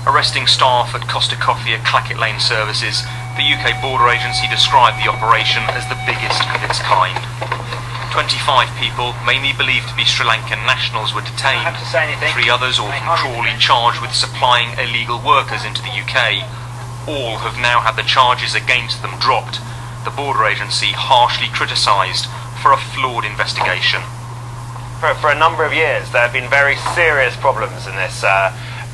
Arresting staff at Costa Coffee at Clackett Lane Services, the UK Border Agency described the operation as the biggest of its kind. 25 people, mainly believed to be Sri Lankan nationals, were detained. 3 others, all from Crawley, charged with supplying illegal workers into the UK. All have now had the charges against them dropped. The Border Agency harshly criticised for a flawed investigation. For a number of years there have been very serious problems in this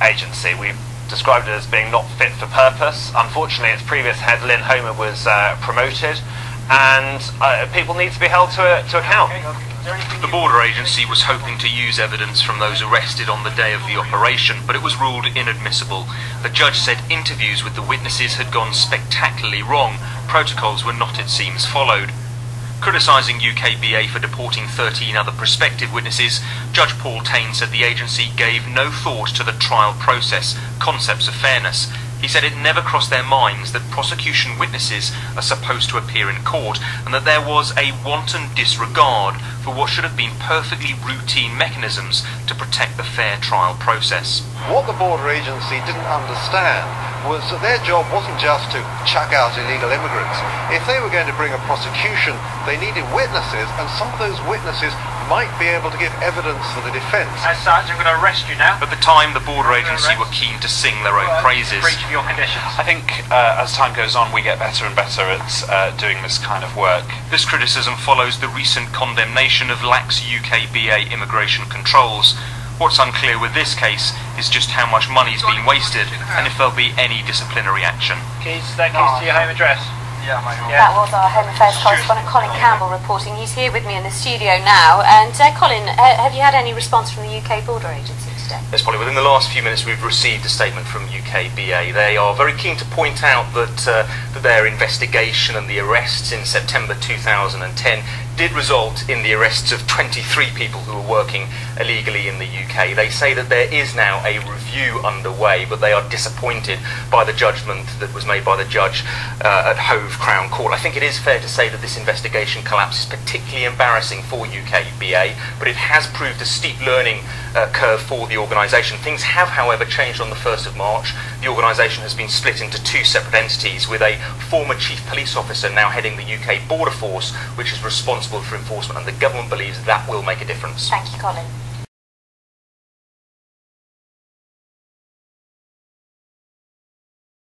agency. We've described it as being not fit for purpose. Unfortunately, its previous head, Lynn Homer, was promoted, and people need to be held to account. The Border Agency was hoping to use evidence from those arrested on the day of the operation, but it was ruled inadmissible. The judge said interviews with the witnesses had gone spectacularly wrong. Protocols were not, it seems, followed. Criticising UKBA for deporting 13 other prospective witnesses, Judge Paul Taine said the agency gave no thought to the trial process, concepts of fairness. He said it never crossed their minds that prosecution witnesses are supposed to appear in court, and that there was a wanton disregard for what should have been perfectly routine mechanisms to protect the fair trial process. What the Border Agency didn't understand was that their job wasn't just to chuck out illegal immigrants. If they were going to bring a prosecution, they needed witnesses, and some of those witnesses might be able to give evidence for the defence. As such, I'm going to arrest you now. At the time, the Border Agency were keen to sing their own praises. Breach of your conditions. I think as time goes on, we get better and better at doing this kind of work. This criticism follows the recent condemnation of lax UKBA immigration controls. What's unclear with this case is just how much money's been wasted and if there'll be any disciplinary action. Keys to your home address? Yeah, That was our Home Affairs correspondent Colin Campbell reporting. He's here with me in the studio now. And Colin, have you had any response from the UK Border Agency today? Yes, Polly, within the last few minutes we've received a statement from UKBA. They are very keen to point out that their investigation and the arrests in September 2010 did result in the arrests of 23 people who were working illegally in the UK. They say that there is now a review underway, but they are disappointed by the judgment that was made by the judge at Hove Crown Court. I think it is fair to say that this investigation collapse is particularly embarrassing for UKBA, but it has proved a steep learning curve for the organisation. Things have, however, changed on the 1st of March. The organisation has been split into 2 separate entities, with a former chief police officer now heading the UK Border Force, which is responsible for enforcement, and the government believes that will make a difference. Thank you, Colin.